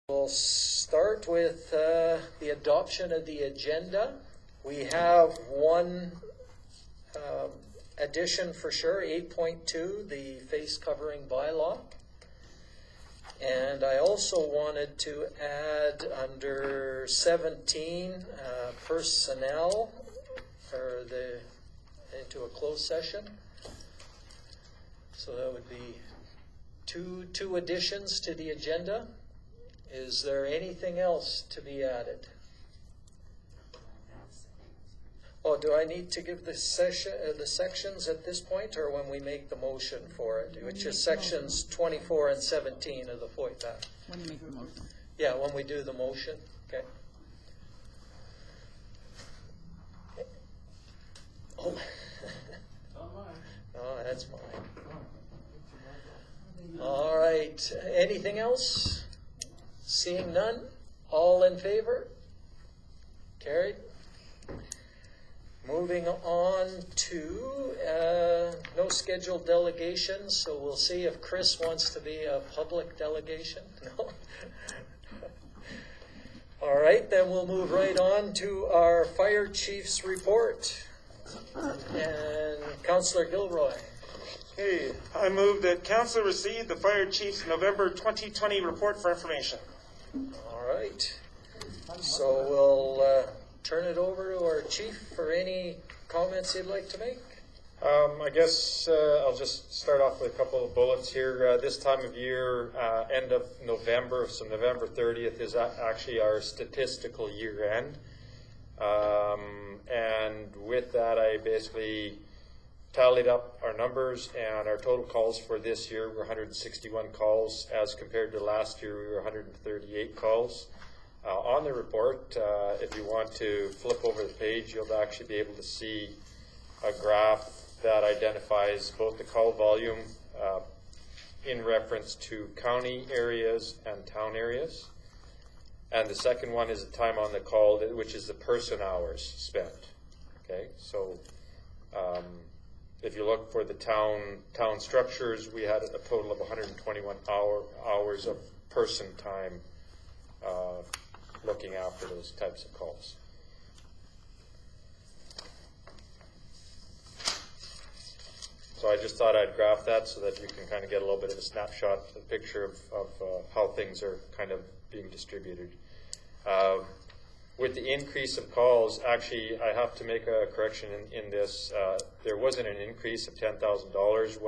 We'll start with the adoption of the agenda. We have one addition for sure, 8.2, the face covering bylaw. And I also wanted to add under 17 personnel into a closed session. So that would be two additions to the agenda. Is there anything else to be added? Oh, do I need to give the sections at this point, or when we make the motion for it, which is sections 24 and 17 of the FOIP Act? When you make the motion. Yeah, when we do the motion. Okay. Oh, oh, that's mine. All right. Anything else? Seeing none, all in favor? Carried. Moving on to no scheduled delegations, so we'll see if Chris wants to be a public delegation. No? All right, then we'll move right on to our fire chief's report. And Councillor Gilroy. Hey, I move that council receive the fire chief's November 2020 report for information. All right. So we'll turn it over to our chief for any comments he'd like to make. I guess I'll just start off with a couple of bullets here. This time of year, end of November, so November 30th is actually our statistical year end. And with that, I basically tallied up our numbers, and our total calls for this year were 161 calls. As compared to last year, we were 138 calls. On the report, if you want to flip over the page, you'll actually be able to see a graph that identifies both the call volume in reference to county areas and town areas. And the second one is the time on the call, which is the person hours spent. Okay, so if you look for the town structures, we had a total of 121 hours of person time looking after those types of calls. So I just thought I'd graph that so that you can kind of get a little bit of a snapshot, a picture of how things are kind of being distributed. With the increase of calls, actually, I have to make a correction in this. There wasn't an increase of $10,000.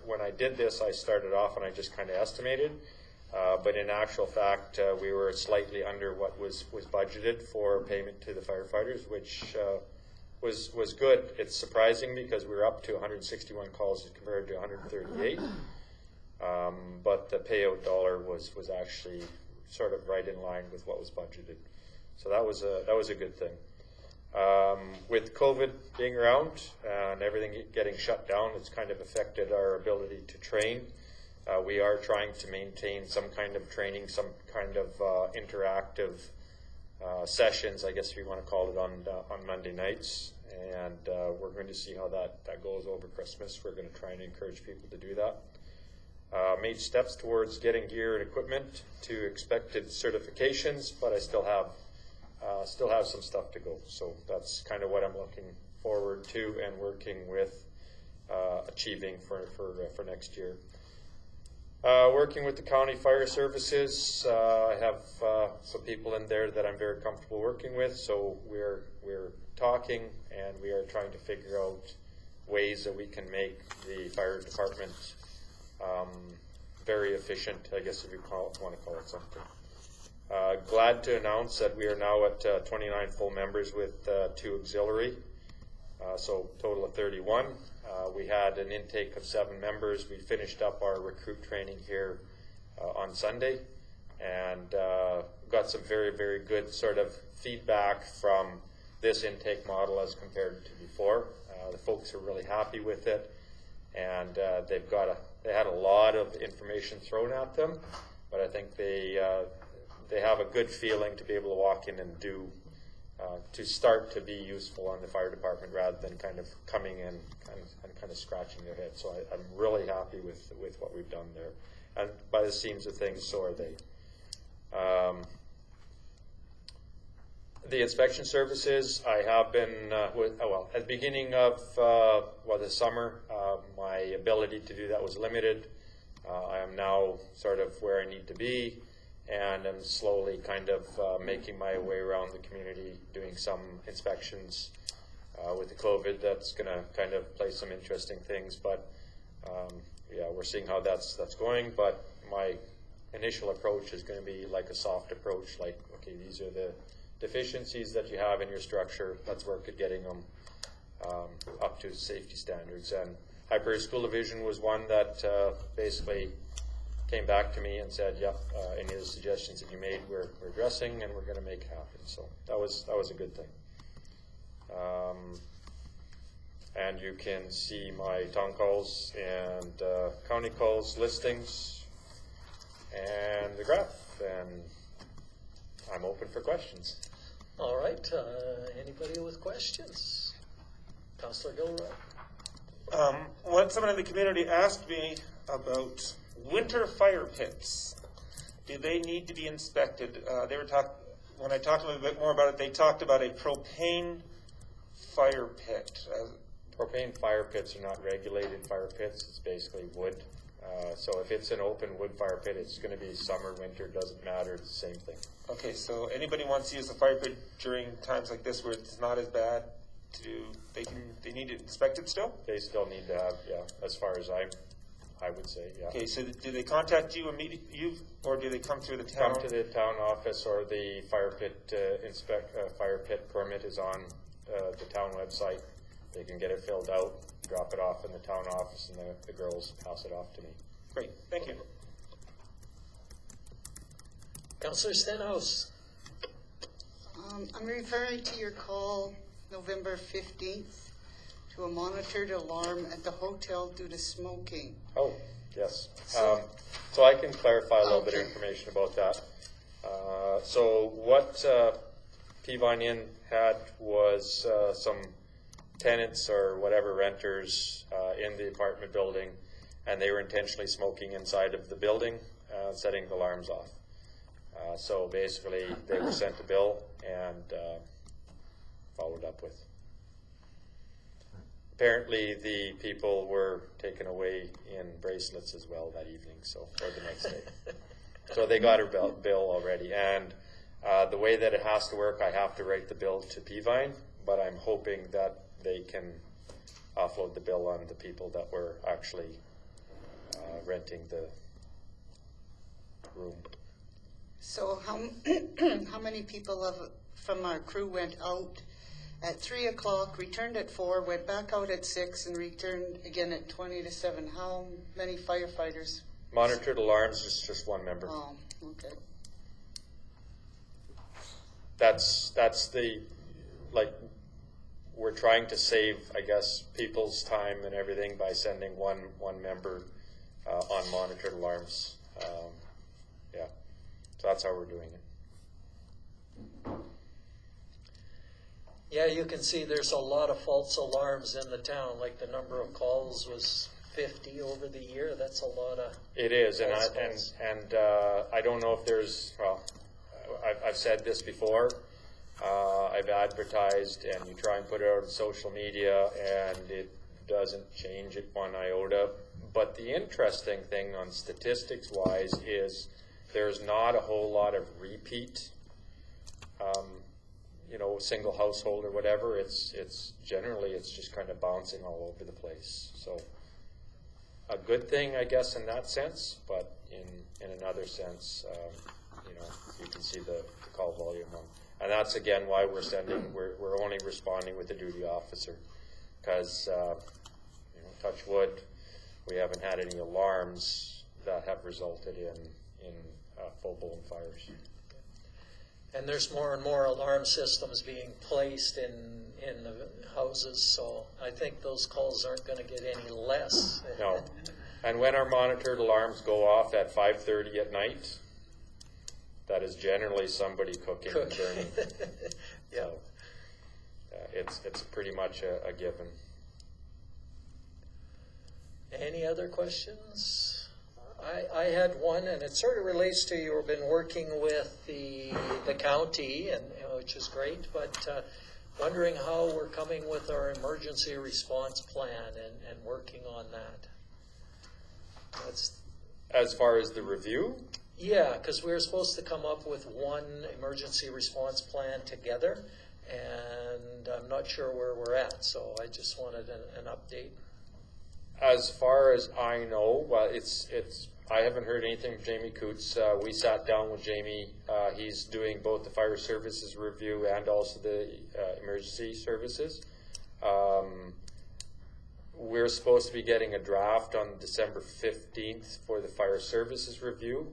When I did this, I started off and I just kind of estimated. But in actual fact, we were slightly under what was budgeted for payment to the firefighters, which was good. It's surprising because we were up to 161 calls compared to 138. But the payout dollar was actually sort of right in line with what was budgeted. So that was a good thing. With COVID being around and everything getting shut down, it's kind of affected our ability to train. We are trying to maintain some kind of training, some kind of interactive sessions, I guess if you want to call it, on Monday nights. And we're going to see how that goes over Christmas. We're going to try and encourage people to do that. Made steps towards getting gear and equipment to expected certifications, but I still have some stuff to go. So that's kind of what I'm looking forward to and working with achieving for next year. Working with the county fire services, I have some people in there that I'm very comfortable working with. So we're talking and we are trying to figure out ways that we can make the fire department very efficient, I guess if you want to call it something. Glad to announce that we are now at 29 full members with 2 auxiliary, so total of 31. We had an intake of 7 members. We finished up our recruit training here on Sunday, and got some very, very good sort of feedback from this intake model as compared to before. The folks are really happy with it, and they had a lot of information thrown at them, but I think they have a good feeling to be able to walk in and do to start to be useful on the fire department rather than kind of coming in and kind of scratching their head. So I'm really happy with what we've done there. And by the seams of things, so are they. The inspection services, I have been, at the beginning of the summer, my ability to do that was limited. I am now sort of where I need to be, and I'm slowly kind of making my way around the community, doing some inspections. With the COVID, that's going to kind of play some interesting things, but yeah, we're seeing how that's going. But my initial approach is going to be like a soft approach, like, okay, these are the deficiencies that you have in your structure. Let's work at getting them up to safety standards. And High Prairie School Division was one that basically came back to me and said, "Yep, any of the suggestions that you made, we're addressing, and we're going to make happen." So that was a good thing. And you can see my town calls and county calls listings and the graph, and I'm open for questions. All right, anybody with questions? Councillor Gilroy. What someone in the community asked me about winter fire pits. Do they need to be inspected? When I talked to them a bit more about it, they talked about a propane fire pit. Propane fire pits are not regulated fire pits. It's basically wood. So if it's an open wood fire pit, it's going to be summer, winter, doesn't matter. It's the same thing. Okay, so anybody wants to use a fire pit during times like this where it's not as bad, they need it inspected still? They still need to have, yeah, as far as I would say, yeah. Okay, so do they contact you immediately, or do they come through the town? Come to the town office, or the fire pit fire pit permit is on the town website. They can get it filled out, drop it off in the town office, and the girls pass it off to me. Great, thank you. Councillor Stenhouse. I'm referring to your call November 15th to a monitored alarm at the hotel due to smoking. Oh, yes. So- So I can clarify a little bit of Okay. information about that. So what Peavine Inn had was some tenants or whatever renters in the apartment building, and they were intentionally smoking inside of the building, setting the alarms off. So basically, they were sent a bill and followed up with. Apparently, the people were taken away in bracelets as well that evening, or the next day. So they got a bill already. And the way that it has to work, I have to write the bill to Peavine, but I'm hoping that they can offload the bill on the people that were actually renting the room. So how many people from our crew went out at 3 o'clock, returned at 4, went back out at 6, and returned again at 20 to 7? How many firefighters? Monitored alarms is just one member. Oh, okay. That's the, like, we're trying to save, I guess, people's time and everything by sending one member on monitored alarms. Yeah, so that's how we're doing it. Yeah, you can see there's a lot of false alarms in the town, like the number of calls was 50 over the year. That's a lot of... It is, and false. I don't know if there's, well, I've said this before. I've advertised, and you try and put it out on social media, and it doesn't change it one iota. But the interesting thing on statistics-wise is there's not a whole lot of repeat, single household or whatever. It's generally, it's just kind of bouncing all over the place. So a good thing, I guess, in that sense, but in another sense, you can see the call volume on. And that's, again, why we're only responding with the duty officer, because, touch wood, we haven't had any alarms that have resulted in full-blown fires. And there's more and more alarm systems being placed in the houses, so I think those calls aren't going to get any less. No. And when our monitored alarms go off at 5:30 at night, that is generally somebody cooking and burning. Yeah. So, it's pretty much a given. Any other questions? I had one, and it sort of relates to you've been working with the county, and which is great, but wondering how we're coming with our emergency response plan and working on that. That's, As far as the review, yeah, because we were supposed to come up with one emergency response plan together, and I'm not sure where we're at, so I just wanted an update. as far as I know, well, I haven't heard anything from Jamie Coots. We sat down with Jamie. He's doing both the fire services review and also the emergency services. We're supposed to be getting a draft on December 15th for the fire services review.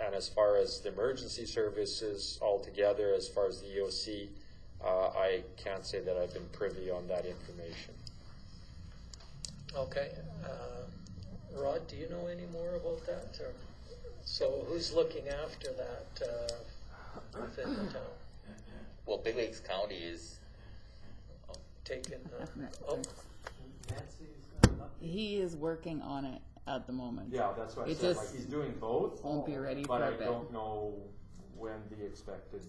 And as far as the emergency services altogether, as far as the EOC, I can't say that I've been privy on that information. Okay. Rod, do you know any more about that? Or, so who's looking after that within the town? Well, Big Lakes County is, Taking, He is working on it at the moment. Yeah, that's what I It said, just like, he's doing both, won't be ready but for I a bit. don't know when the expected.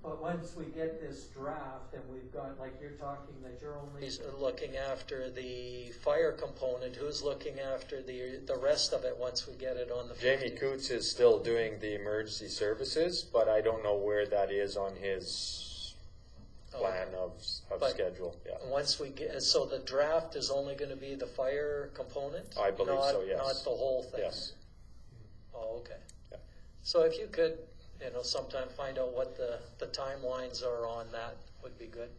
But once we get this draft and we've got, like you're talking that you're only. he's looking after the fire component. Who's looking after the rest of it once we get it on the 15th? Jamie Coots is still doing the emergency services, but I don't know where that is on his plan of But- schedule. Yeah, Once we get, so the draft is only going to be the fire component? I believe Not- so, yes. Not the whole thing? yes. Oh, okay. Yeah. So if you could, sometime find out what the timelines are on that would be good.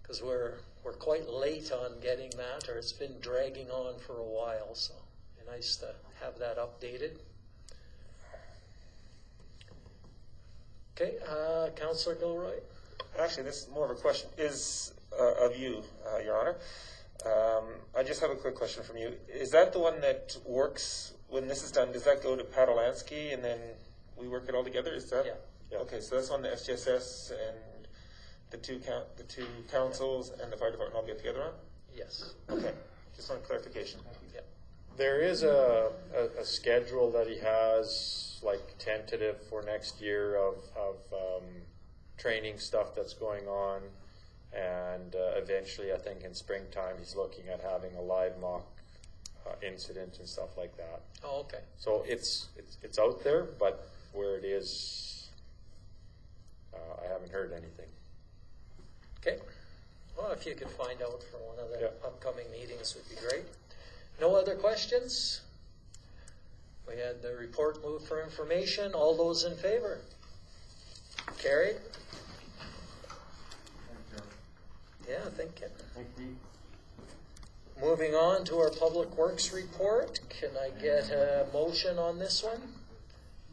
Because we're quite late on getting that, or it's been dragging on for a while, so it'd be nice to have that updated. Okay, Councillor Gilroy. Actually, this is more of a question of you, Your Honor. I just have a quick question from you. Is that the one that works when this is done? Does that go to Padolansky and then we work it all together? Is that? Yeah. Okay, so that's on the SGSS and the two councils and the fire department all get together on? Yes. Okay, just want clarification. Yeah. There is a schedule that he has, like tentative for next year of training stuff that's going on, and eventually, I think in springtime, he's looking at having a live mock incident and stuff like that. Oh, okay. So it's out there, but where it is, I haven't heard anything. Okay. Well, if you could find out for one of the Yeah. upcoming meetings would be great. No other questions? We had the report moved for information. All those in favor? Carried? Yeah, thank you. Moving on to our Public Works report. Can I get a motion on this one?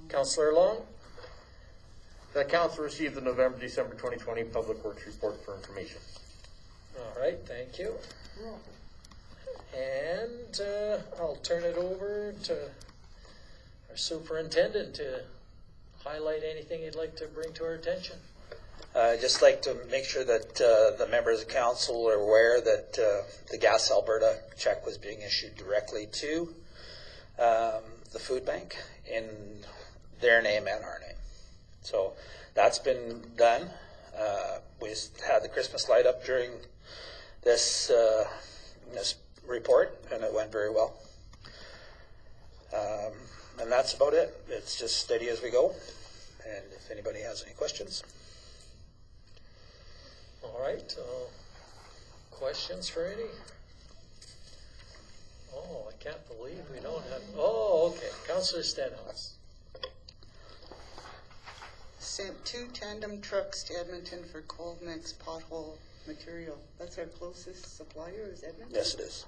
Councillor Long? That council received the November-December 2020 Public Works Report for information. All right, thank you. And I'll turn it over to our superintendent to highlight anything you'd like to bring to our attention. I'd just like to make sure that the members of council are aware that the Gas Alberta check was being issued directly to the food bank in their name and our name. So that's been done. We just had the Christmas light up during this report, and it went very well. And that's about it. It's just steady as we go. And if anybody has any questions. All right, questions for any? Oh, I can't believe we don't have, oh, okay, Councillor Stenhouse. Sent 2 tandem trucks to Edmonton for cold mix pothole material. That's our closest supplier, is Edmonton? Yes, it is.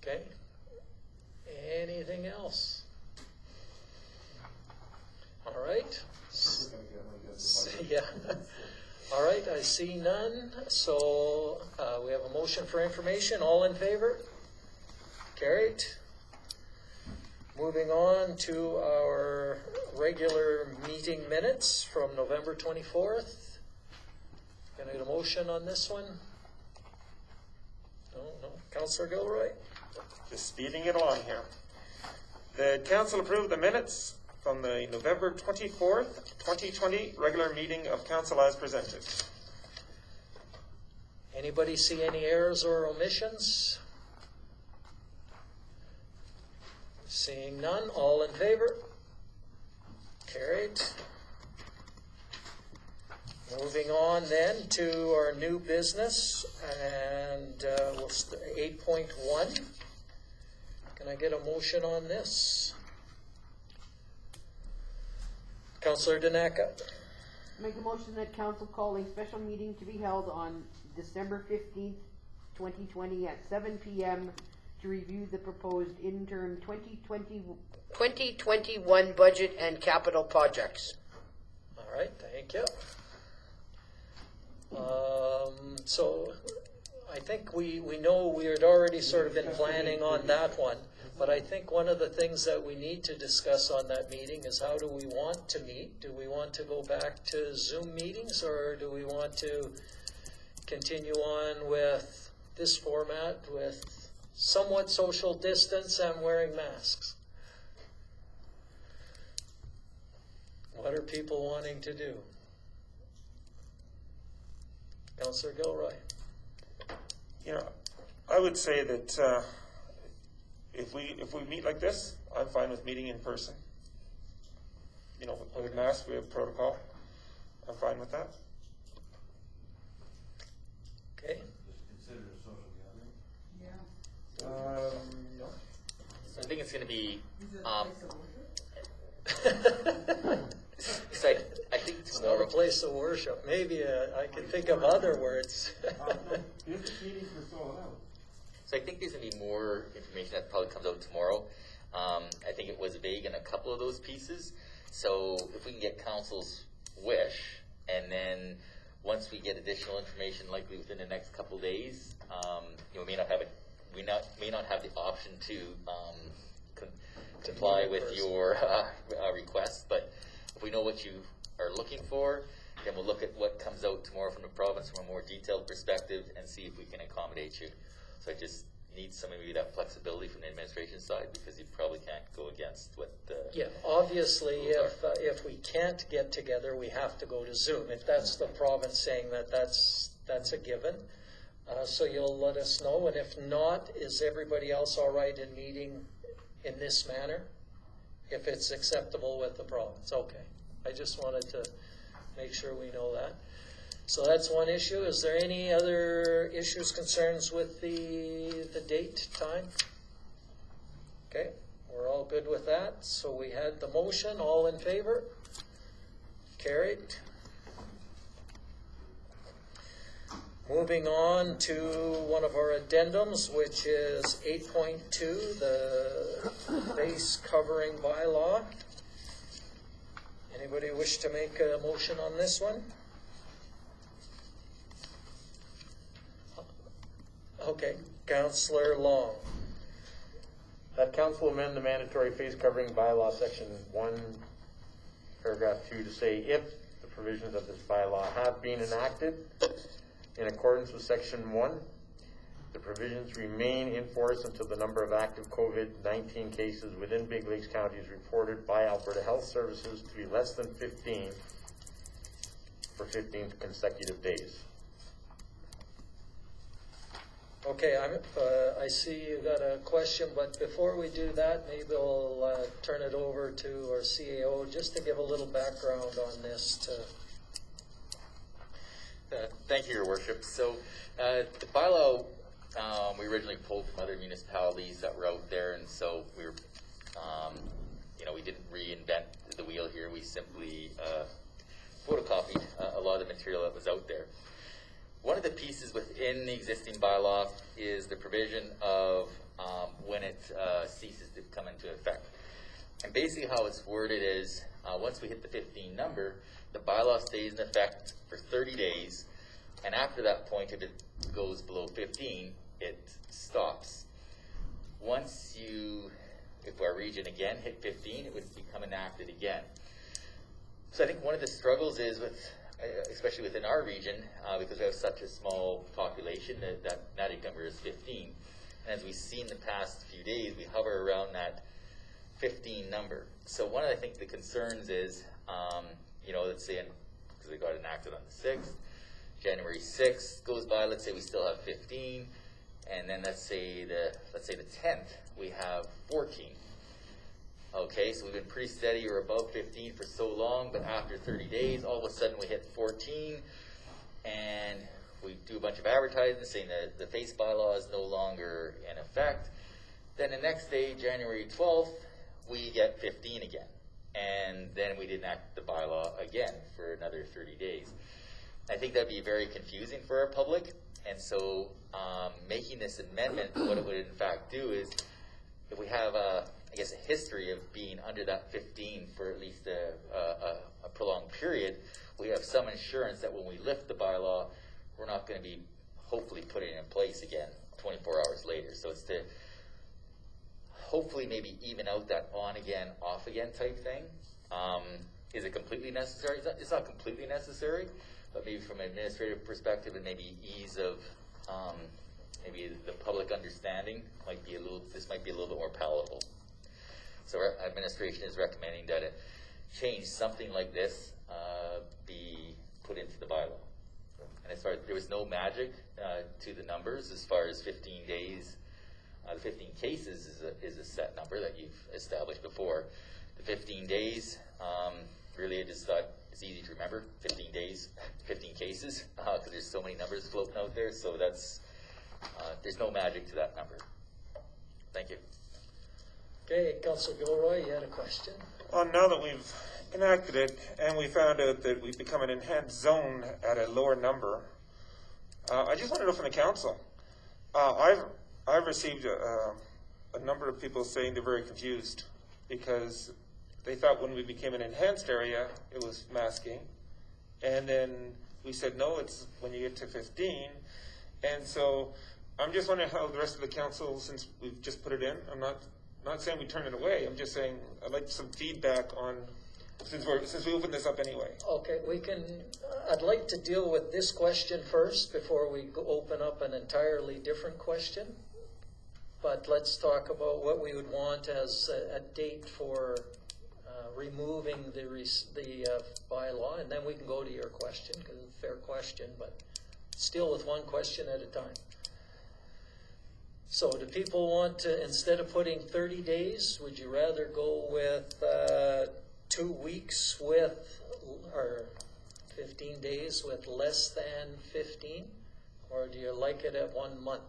Okay. Anything else? All right. Yeah. All right, I see none. So we have a motion for information. All in favor? Carried. Moving on to our regular meeting minutes from November 24th. Can I get a motion on this one? No. Councillor Gilroy? Just speeding it along here. The council approved the minutes from the November 24th, 2020 regular meeting of council as presented. Anybody see any errors or omissions? Seeing none, all in favor? Carried. Moving on then to our new business, and 8.1. Can I get a motion on this? Councillor Danaka. Make a motion that council call a special meeting to be held on December 15th, 2020 at 7 p.m. to review the proposed interim 2021 budget and capital projects. All right, thank you. So I think we know we had already sort of been planning on that one, but I think one of the things that we need to discuss on that meeting is how do we want to meet? Do we want to go back to Zoom meetings, or do we want to continue on with this format with somewhat social distance and wearing masks? What are people wanting to do? Councillor Gilroy. I would say that if we meet like this, I'm fine with meeting in person. With masks, we have protocol. I'm fine with that. Okay. Consider a social gathering? No. So I think it's going to be. So I think It's not a place of worship. Maybe I can think of other words. Business meetings were sold out. So I think there's going to be more information that probably comes out tomorrow. I think it was vague in a couple of those pieces. So if we can get council's wish, and then once we get additional information, likely within the next couple of days, we may not have the option to comply with your request. But if we know what you are looking for, then we'll look at what comes out tomorrow from the province from a more detailed perspective and see if we can accommodate you. So I just need maybe that flexibility from the administration side, because you probably can't go against what the... Yeah, obviously, if we can't get together, we have to go to Zoom. If that's the province saying that's a given. So you'll let us know. And if not, is everybody else all right in meeting in this manner? If it's acceptable with the province. Okay. I just wanted to make sure we know that. So that's one issue. Is there any other issues, concerns with the date, time? Okay, we're all good with that. So we had the motion. All in favor? Carried. Moving on to one of our addendums, which is 8.2, the face covering bylaw. Anybody wish to make a motion on this one? Okay, Councillor Long. That council amend the mandatory face covering bylaw section 1, paragraph 2 to say if the provisions of this bylaw have been enacted in accordance with section 1, the provisions remain in force until the number of active COVID-19 cases within Big Lakes County is reported by Alberta Health Services to be less than 15 for 15 consecutive days. Okay, I see you got a question, but before we do that, maybe we'll turn it over to our CAO just to give a little background on this. Thank you, Your Worship. So the bylaw we originally pulled from other municipalities that were out there, and so we were, we didn't reinvent the wheel here. We simply photocopied a lot of the material that was out there. One of the pieces within the existing bylaw is the provision of when it ceases to come into effect. And basically how it's worded is once we hit the 15 number, the bylaw stays in effect for 30 days, and after that point, if it goes below 15, it stops. Once if our region again hit 15, it would become enacted again. So I think one of the struggles is with especially within our region, because we have such a small population, that magic number is 15. And as we've seen the past few days, we hover around that 15 number. So one of, I think, the concerns is, let's say, because we got enacted on the 6th, January 6th goes by, let's say we still have 15, and then let's say the 10th, we have 14. Okay, so we've been pretty steady or above 15 for so long, but after 30 days, all of a sudden we hit 14, and we do a bunch of advertising saying that the face bylaw is no longer in effect. Then the next day, January 12th, we get 15 again. And then we enact the bylaw again for another 30 days. I think that'd be very confusing for our public. And so making this amendment, what it would in fact do is, if we have a history of being under that 15 for at least a prolonged period, we have some assurance that when we lift the bylaw, we're not going to be hopefully putting it in place again 24 hours later. So it's to hopefully maybe even out that on again, off again type thing. Is it completely necessary? It's not completely necessary, but maybe from an administrative perspective and maybe ease of maybe the public understanding this might be a little bit more palatable. So our administration is recommending that a change something like this be put into the bylaw. And as far as there was no magic to the numbers as far as 15 days, the 15 cases is a set number that you've established before. The 15 days, really I just thought it's easy to remember, 15 days, 15 cases, because there's so many numbers floating out there, so that's, there's no magic to that number. Thank you. Okay, Councilor Gilroy, you had a question? Well, now that we've enacted it and we found out that we've become an enhanced zone at a lower number, I just want to know from the council. I've received a number of people saying they're very confused because they thought when we became an enhanced area, it was masking. And then we said, no, it's when you get to 15. And so I'm just wondering how the rest of the council, since we've just put it in, I'm not saying we turn it away. I'm just saying I'd like some feedback on, since we opened this up anyway. Okay, I'd like to deal with this question first before we open up an entirely different question. But let's talk about what we would want as a date for removing the bylaw, and then we can go to your question, because it's a fair question, but still with one question at a time. So do people want to, instead of putting 30 days, would you rather go with 2 weeks with, or 15 days with less than 15? Or do you like it at 1 month?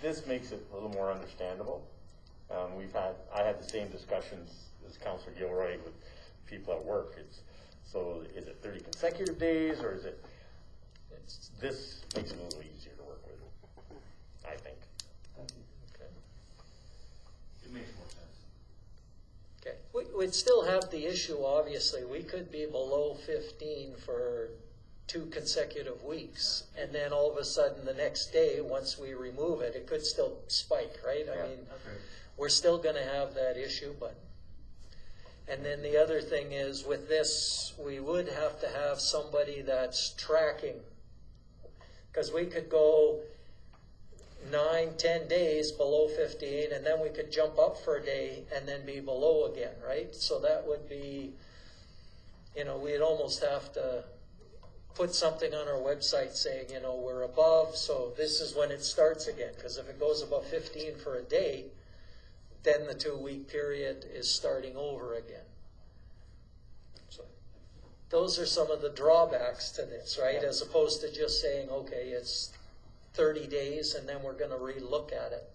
This makes it a little more understandable. I had the same discussions as Councillor Gilroy with people at work. So is it 30 consecutive days, or is it? This makes it a little easier to work with, I think. Okay. It makes more sense. Okay. We'd still have the issue, obviously. We could be below 15 for 2 consecutive weeks, and then all of a sudden the next day, once we remove it, it could still spike, right? Yeah. I mean, we're still going to have that issue, but. And then the other thing is, with this, we would have to have somebody that's tracking, because we could go 9, 10 days below 15, and then we could jump up for a day and then be below again, right? So that would be, we'd almost have to put something on our website saying, we're above, so this is when it starts again. Because if it goes above 15 for a day, then the 2-week period is starting over again. So those are some of the drawbacks to this, right? As opposed to just saying, okay, it's 30 days and then we're going to re-look at it.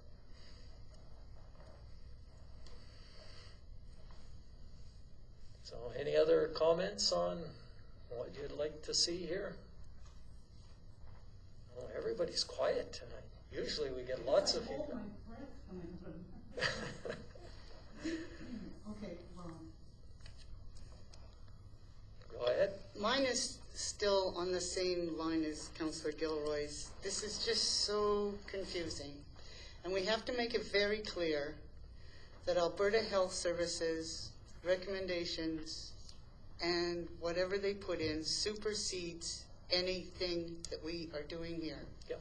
So any other comments on what you'd like to see here? Oh, everybody's quiet tonight. Usually we get lots of people. Okay, Go ahead. mine is still on the same line as Councillor Gilroy's. This is just so confusing. And we have to make it very clear that Alberta Health Services recommendations and whatever they put in supersedes anything that we are doing here. Yeah.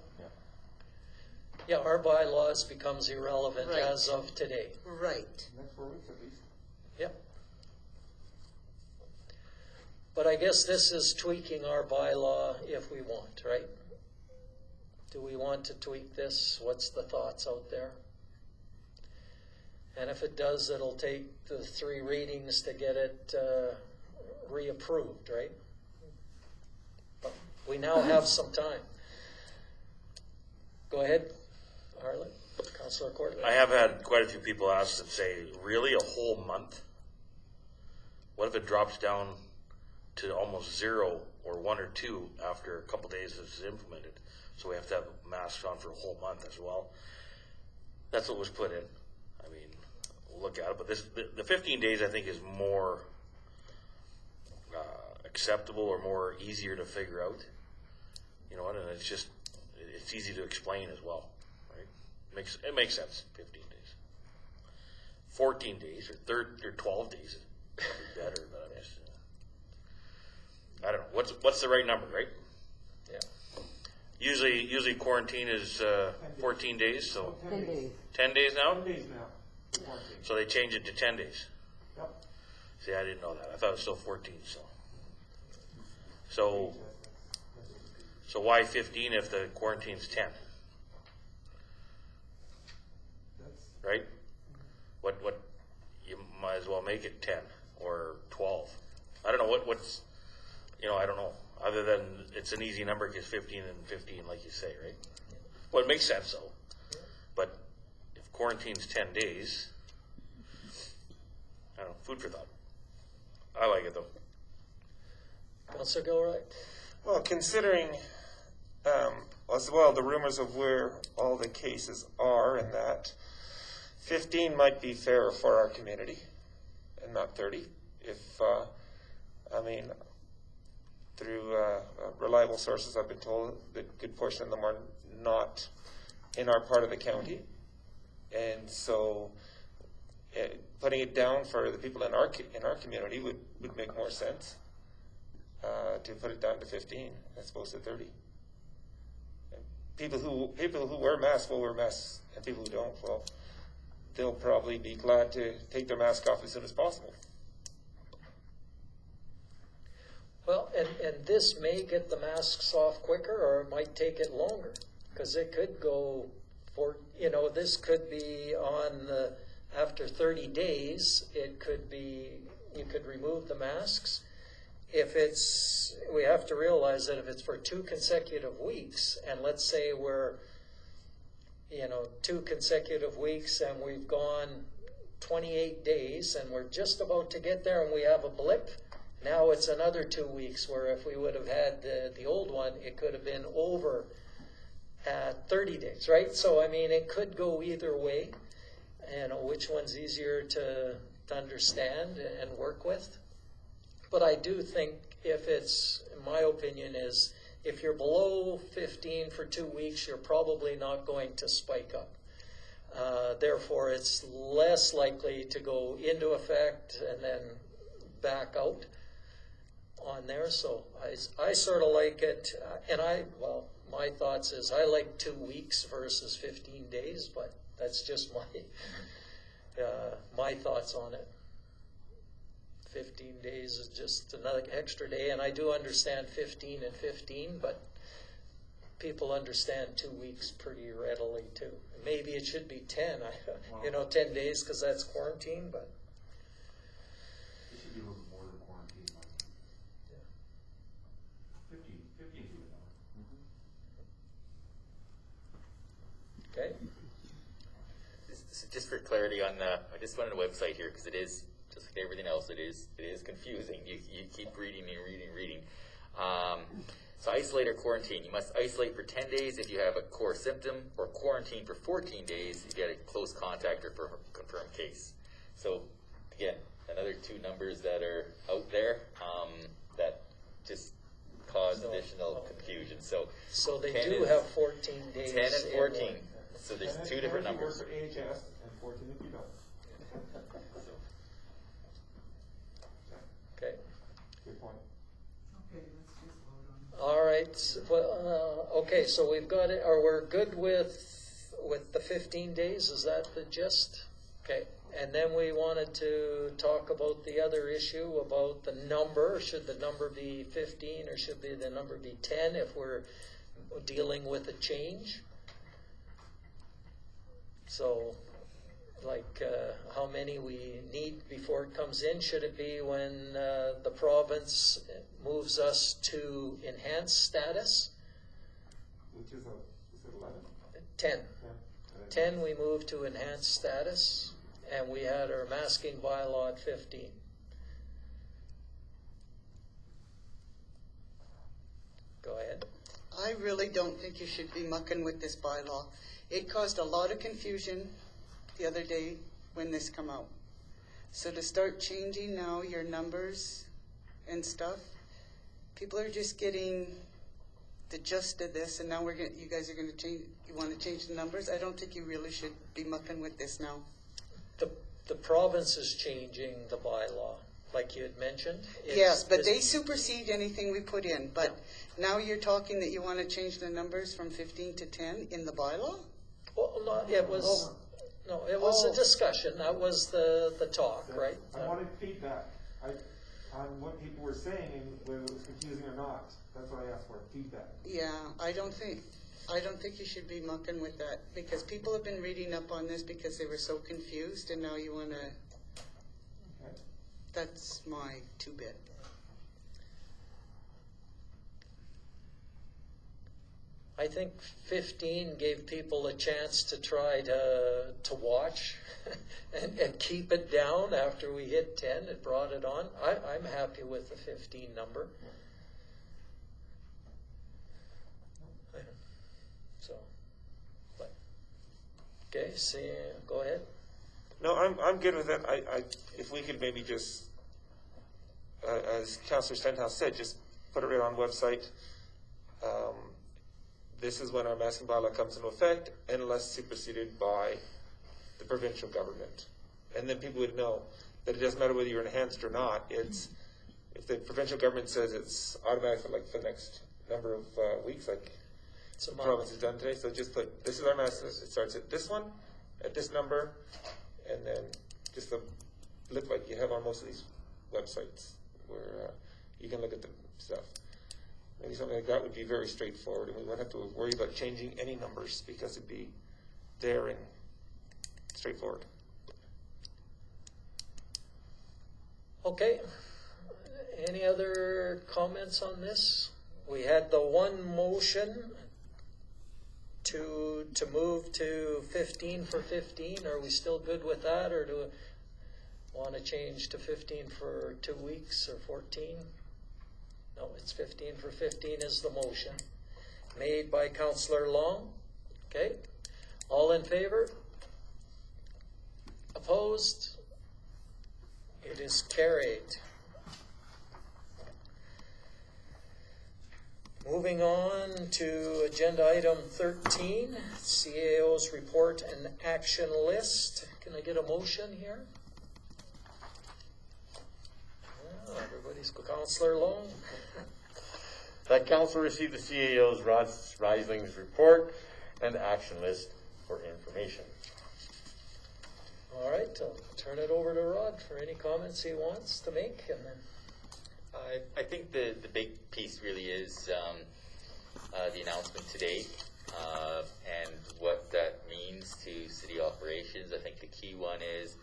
Yeah, our bylaws becomes irrelevant Right. as of today. Right. Next 4 weeks at least. Yep. But I guess this is tweaking our bylaw if we want, right? Do we want to tweak this? What's the thoughts out there? And if it does, it'll take the 3 readings to get it reapproved, right? But we now have some time. Go ahead, Harlan, Councillor Courtland. I have had quite a few people ask and say, really, a whole month? What if it drops down to almost 0 or 1 or 2 after a couple days it's implemented? So we have to have masks on for a whole month as well. That's what was put in. I mean, we'll look at it, but the 15 days I think is more acceptable or more easier to figure out. You know what? And it's easy to explain as well, right? It makes sense. 15 days, 14 days, or 12 days is probably better. But I'm just, I don't know. What's the right number, right? Yeah. Usually quarantine is 14 days, so 10 days. 10 days now. 10 days now. So they changed it to 10 days. Yep. See, I didn't know that. I thought it was still 14. So why 15 if the quarantine's 10? Right? What you might as well make it 10 or 12. I don't know what's, I don't know. Other than it's an easy number because 15 and 15, like you say, right? Well, it makes sense though. But if quarantine's 10 days, I don't know, food for thought. I like it though. Councillor Gilroy? Well, considering as well the rumors of where all the cases are and that 15 might be fairer for our community and not 30. If, through reliable sources I've been told that a good portion of them are not in our part of the county. And so putting it down for the people in our community would make more sense. To put it down to 15 as opposed to 30. And people who wear masks will wear masks, and people who don't, well, they'll probably be glad to take their mask off as soon as possible. Well, and this may get the masks off quicker, or it might take it longer, because it could go for, this could be on after 30 days, it could be, you could remove the masks. If we have to realize that if it's for 2 consecutive weeks, and let's say we're, 2 consecutive weeks and we've gone 28 days and we're just about to get there and we have a blip, now it's another 2 weeks where if we would have had the old one, it could have been over at 30 days, right? So, it could go either way, which one's easier to understand and work with. But I do think my opinion is, if you're below 15 for 2 weeks, you're probably not going to spike up. Therefore, it's less likely to go into effect and then back out on there. So I sort of like it. And my thoughts is I like 2 weeks versus 15 days, but that's just my thoughts on it. 15 days is just another extra day, and I do understand 15 and 15, but people understand 2 weeks pretty readily too. Maybe it should be 10, 10 days because that's quarantine, but. It should be a little bit more than quarantine. Yeah. 15 is good enough. Okay. Just for clarity on, I just went on the website here because it is, just like everything else, it is confusing. You keep reading and reading. So isolate or quarantine. You must isolate for 10 days if you have a core symptom, or quarantine for 14 days if you get a close contact or confirmed case. So again, another 2 numbers that are out there that just cause additional confusion. So they 10 do is- have 14 days. 10 and 14. So there's two different numbers. For AHS and 14 if you don't. Okay. Good point. All right, okay, so we've got it, or we're good with the 15 days, is that the gist? Okay, and then we wanted to talk about the other issue about the number. Should the number be 15 or should the number be 10 if we're dealing with a change? So, like how many we need before it comes in? Should it be when the province moves us to enhanced status? Which is it 11? 10. Yeah. 10 we moved to enhanced status, and we had our masking bylaw at 15. Go ahead. I really don't think you should be mucking with this bylaw. It caused a lot of confusion the other day when this come out. So to start changing now your numbers and stuff, people are just getting the gist of this, and now you guys are gonna change, you wanna change the numbers? I don't think you really should be mucking with this now. The province is changing the bylaw, like you had mentioned. Yes, but they supersede anything we put in, but now you're talking that you wanna change the numbers from 15 to 10 in the bylaw? Well, no, it was a discussion. That was the talk, right? I wanted feedback on what people were saying and whether it was confusing or not. That's what I asked for, feedback. Yeah, I don't think you should be mucking with that, because people have been reading up on this because they were so confused, and now you wanna, Okay. that's my 2-bit. I think 15 gave people a chance to try to watch and keep it down after we hit 10. It brought it on. I'm happy with the 15 number. So, but, okay, go ahead. No, I'm good with it. I if we could maybe just, as Councillor Stenhouse said, just put it right on website. This is when our masking bylaw comes into effect, unless superseded by the provincial government. And then people would know that it doesn't matter whether you're enhanced or not. It's if the provincial government says it's automatic for like the next number of weeks, like the province has done today. So just put, this is our mask. It starts at this one, at this number, and then just the look like you have on most of these websites where you can look at the stuff. Maybe something like that would be very straightforward, and we wouldn't have to worry about changing any numbers because it'd be there and straightforward. Okay. Any other comments on this? We had the one motion to move to 15 for 15. Are we still good with that, or do we want to change to 15 for 2 weeks or 14? No, it's 15 for 15 is the motion. Made by Councillor Long. Okay. All in favor? Opposed? It is carried. Moving on to agenda item 13, CAO's report and action list. Can I get a motion here? Everybody's Councillor Long. That council received the CAO's Rod Reisling's report and action list for information. All right, I'll turn it over to Rod for any comments he wants to make, and then. I think the big piece really is the announcement today and what that means to city operations. I think the key one is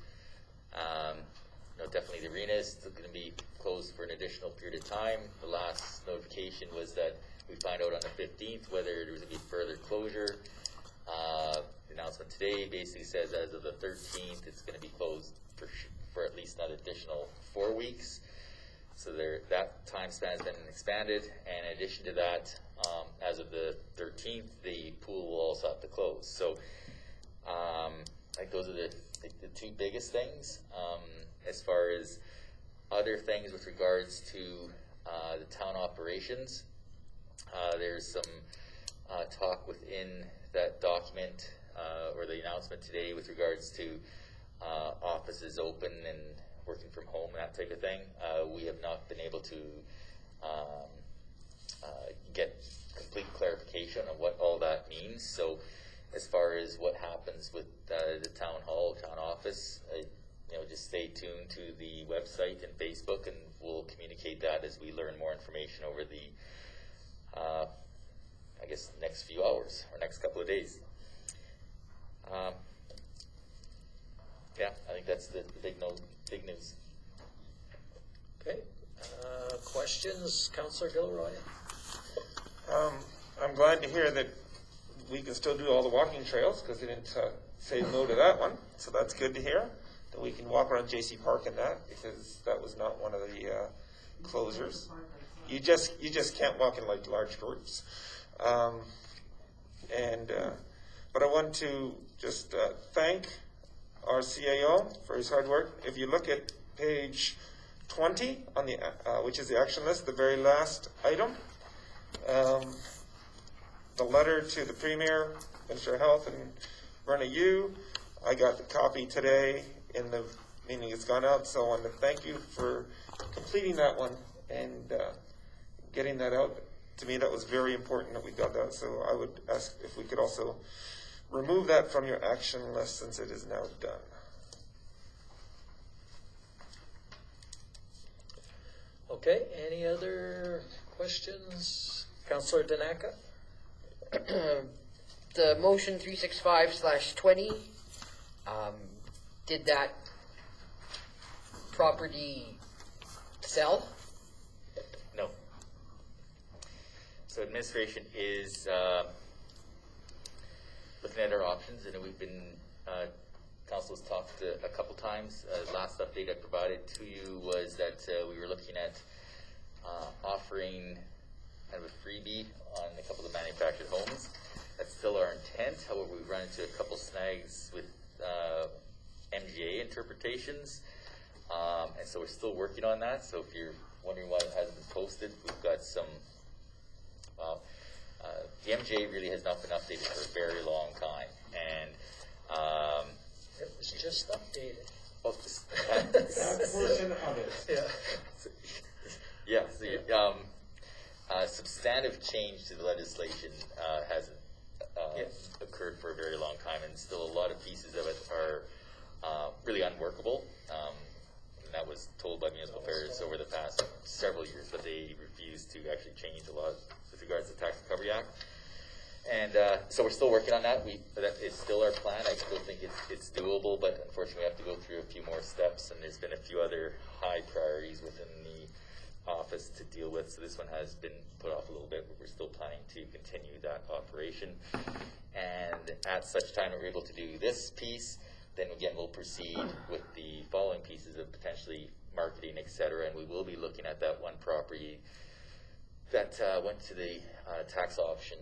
definitely the arena is going to be closed for an additional period of time. The last notification was that we find out on the 15th whether there was going to be further closure. The announcement today basically says as of the 13th it's going to be closed for at least an additional 4 weeks. So that time span has been expanded, and in addition to that, as of the 13th, the pool will also have to close. So I think those are the two biggest things. As far as other things with regards to the town operations, there's some talk within that document or the announcement today with regards to offices open and working from home and that type of thing. We have not been able to get complete clarification on what all that means. So as far as what happens with the town hall, town office, just stay tuned to the website and Facebook, and we'll communicate that as we learn more information over the, I guess, next few hours or next couple of days. Yeah, I think that's the big news. Okay. Questions, Councillor Gilroy? I'm glad to hear that we can still do all the walking trails, because they didn't say no to that one. So that's good to hear, that we can walk around JC Park and that, because that was not one of the closures. You just can't walk in like large groups. But I want to just thank our CAO for his hard work. If you look at page 20 on the which is the action list, the very last item, the letter to the Premier, Minister of Health, and Verna Yu. I got the copy today in the meaning it's gone out, so I want to thank you for completing that one and getting that out. To me, that was very important that we got that, so I would ask if we could also remove that from your action list since it is now done. Okay, any other questions? Councillor Danaka? The motion 365/20, did that property sell? No. So administration is looking at our options, and we've been, council has talked a couple times. Last update I provided to you was that we were looking at offering kind of a freebie on a couple of the manufactured homes. That's still our intent. However, we've run into a couple snags with MGA interpretations, and so we're still working on that. So if you're wondering why it hasn't been posted, we've got some, the MGA really has not been updated for a very long time, and it was just updated. Oh, That portion of it. Yeah. Substantive change to the legislation hasn't occurred for a very long time, and still a lot of pieces of it are really unworkable. And that was told by municipal affairs over the past several years, but they refused to actually change a lot with regards to the Tax Recovery Act. And so we're still working on that. That is still our plan. I still think it's doable, but unfortunately we have to go through a few more steps, and there's been a few other high priorities within the office to deal with. So this one has been put off a little bit, but we're still planning to continue that operation. And at such time that we're able to do this piece, then again we'll proceed with the following pieces of potentially marketing, etc. And we will be looking at that one property that went to the tax auction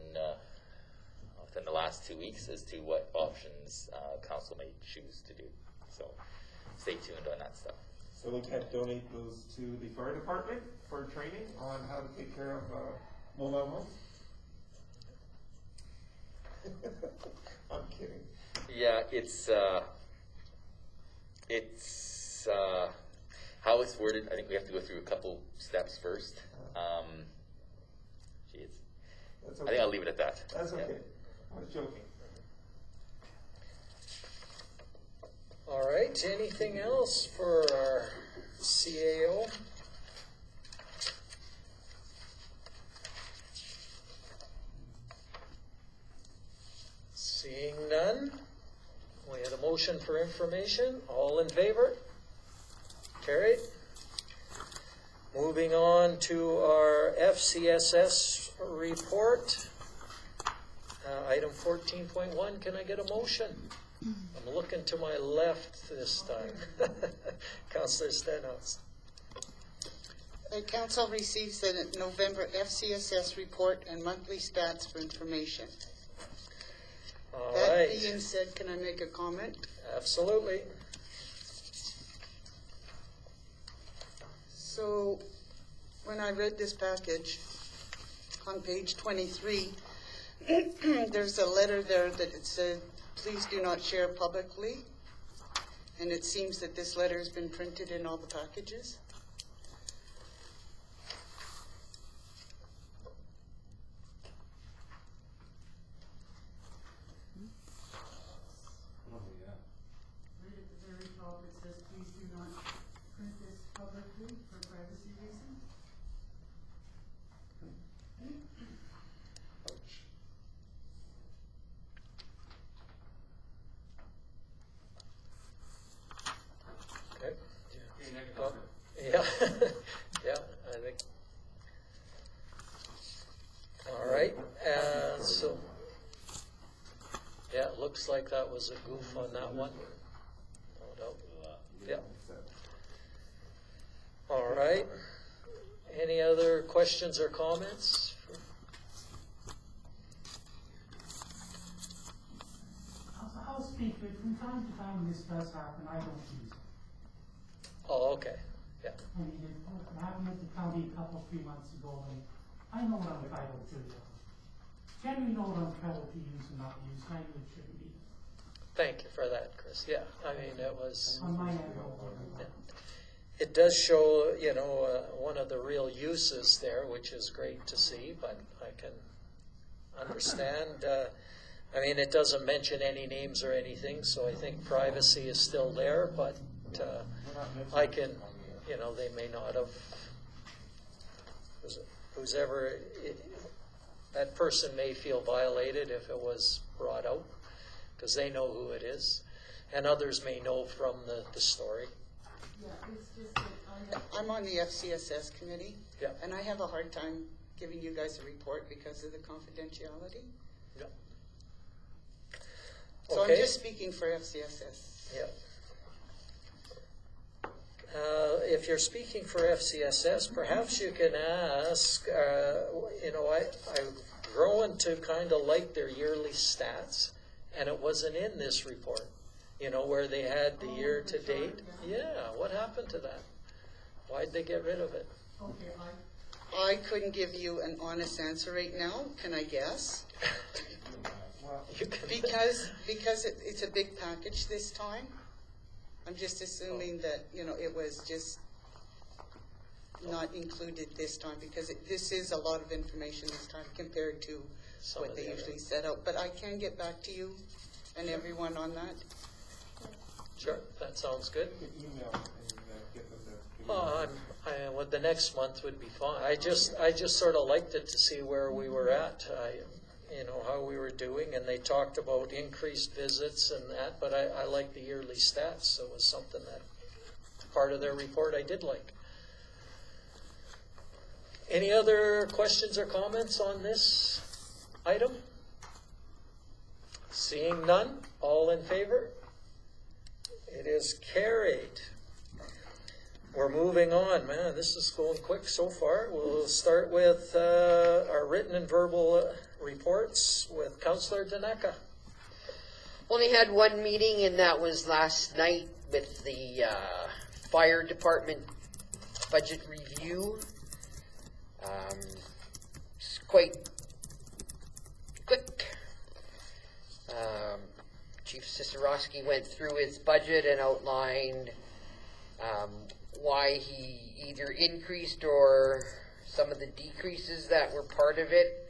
within the last 2 weeks as to what options council may choose to do. So stay tuned on that stuff. So we can't donate those to the fire department for training on how to take care of mobile homes? I'm kidding. Yeah, it's how it's worded. I think we have to go through a couple steps first. That's I okay. think I'll leave it at that. That's okay. Yeah. I was joking. All right, anything else for our CAO? Seeing none, we had a motion for information. All in favor? Carried. Moving on to our FCSS report. Item 14.1, can I get a motion? I'm looking to my left this time. Councillor Stenhouse. The council receives the November FCSS report and monthly stats for information. All That right. being said, can I make a comment? Absolutely. So, when I read this package, on page 23, there's a letter there that it said please do not share publicly. And it seems that this letter has been printed in all the packages. Right at the very top, it says, please do not print this publicly for privacy reasons. Okay. Yeah, yeah, I think. All right, and so, yeah, it looks like that was a goof on that one. No doubt. Yeah. All right. Any other questions or comments? I'll speak, but from time to time when this does happen, I don't use it. Oh, okay, yeah. I mean, it happened at the county a couple, 3 months ago, and I know what I'm entitled to. Generally know what I'm entitled to use and not use, and I really shouldn't be. Thank you for that, Chris. Yeah, I mean, it was. On my end, Yeah. It does show, you know, one of the real uses there, which is great to see, but I can understand. I mean, it doesn't mention any names or anything, so I think privacy is still there, but I can, you know, they may not have, who's ever, that person may feel violated if it was brought out, because they know who it is, and others may know from the story. Yeah, it's just that I'm on the FCSS committee. Yeah. And I have a hard time giving you guys a report because of the confidentiality. Yeah. So Okay. I'm just speaking for FCSS. Yeah. If you're speaking for FCSS, perhaps you can ask, you know, I've grown to kind of like their yearly stats, and it wasn't in this report, you know, where they had the year to date. Yeah, what happened to that? Why'd they get rid of it? okay, I couldn't give you an honest answer right now. Can I guess? You can- Because it's a big package this time. I'm just assuming that, you know, it was just not included this time because this is a lot of information this time compared to Some what of they the other- usually set out. But I can get back to you and everyone on that. Sure, that sounds good. Well, well, the next month would be fine. I just sort of liked it to see where we were at, you know, how we were doing, and they talked about increased visits and that, but I like the yearly stats, so it was something that, part of their report I did like. Any other questions or comments on this item? Seeing none, all in favor? It is carried. We're moving on, man, this is going quick so far. We'll start with our written and verbal reports with Councillor Daneka. Only had one meeting, and that was last night with the fire department budget review. It's quite quick. Chief Cicerowski went through his budget and outlined why he either increased or some of the decreases that were part of it.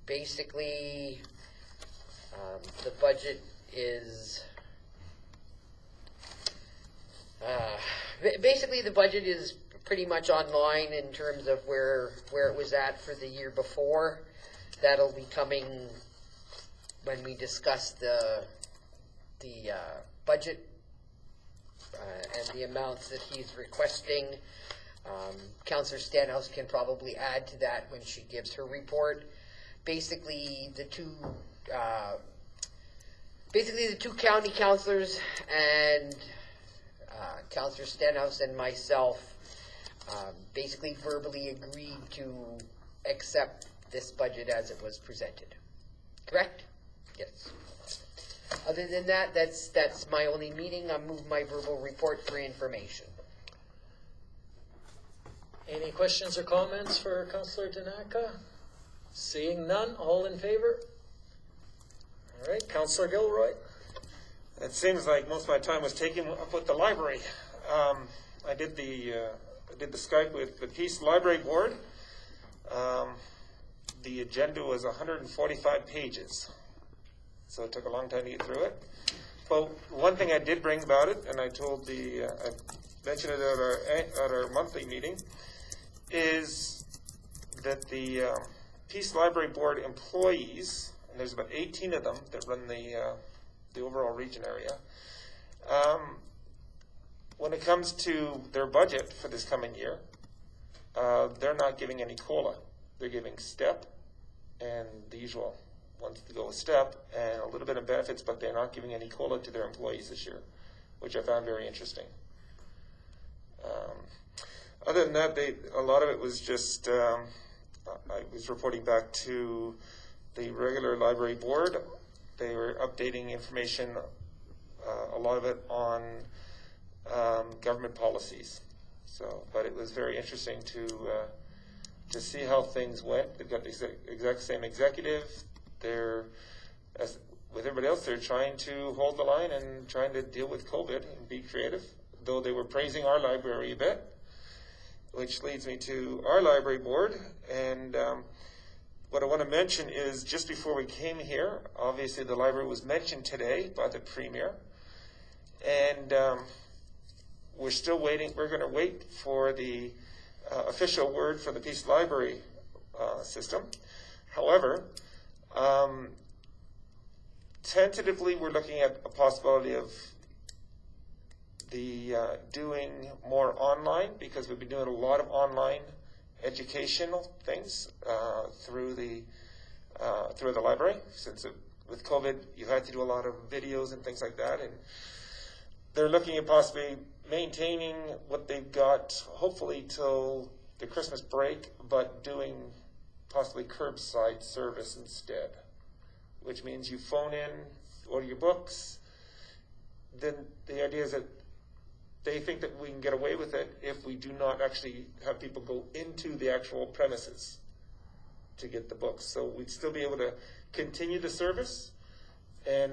Basically, the budget is pretty much online in terms of where it was at for the year before. That'll be coming when we discuss the budget and the amounts that he's requesting. Councillor Stenhouse can probably add to that when she gives her report. Basically, the two county councillors and Councillor Stenhouse and myself basically verbally agreed to accept this budget as it was presented. Correct? Yes. Other than that, that's my only meeting. I move my verbal report for information. Any questions or comments for Councillor Tanaka? Seeing none, all in favor? All right, Councillor Gilroy. It seems like most of my time was taken up with the library. I did the Skype with the Peace Library Board. The agenda was 145 pages, so it took a long time to get through it. But one thing I did bring about it, and I told I mentioned it at our monthly meeting, is that the Peace Library Board employees, and there's about 18 of them that run the overall region area, when it comes to their budget for this coming year, they're not giving any COLA. They're giving STEP and the usual ones to go with STEP and a little bit of benefits, but they're not giving any COLA to their employees this year, which I found very interesting. Other than that, a lot of it was just, I was reporting back to the regular library board. They were updating information, a lot of it on government policies. So, but it was very interesting to see how things went. They've got the exact same executive. They're, as with everybody else, they're trying to hold the line and trying to deal with COVID and be creative, though they were praising our library a bit, which leads me to our library board. And what I want to mention is just before we came here, obviously the library was mentioned today by the Premier. And we're still waiting. We're going to wait for the official word for the Peace Library system. However, tentatively we're looking at a possibility of the doing more online, because we've been doing a lot of online educational things through the library. Since with COVID, you had to do a lot of videos and things like that, and they're looking at possibly maintaining what they've got, hopefully till the Christmas break, but doing possibly curbside service instead, which means you phone in, order your books. Then the idea is that they think that we can get away with it if we do not actually have people go into the actual premises to get the books. So we'd still be able to continue the service and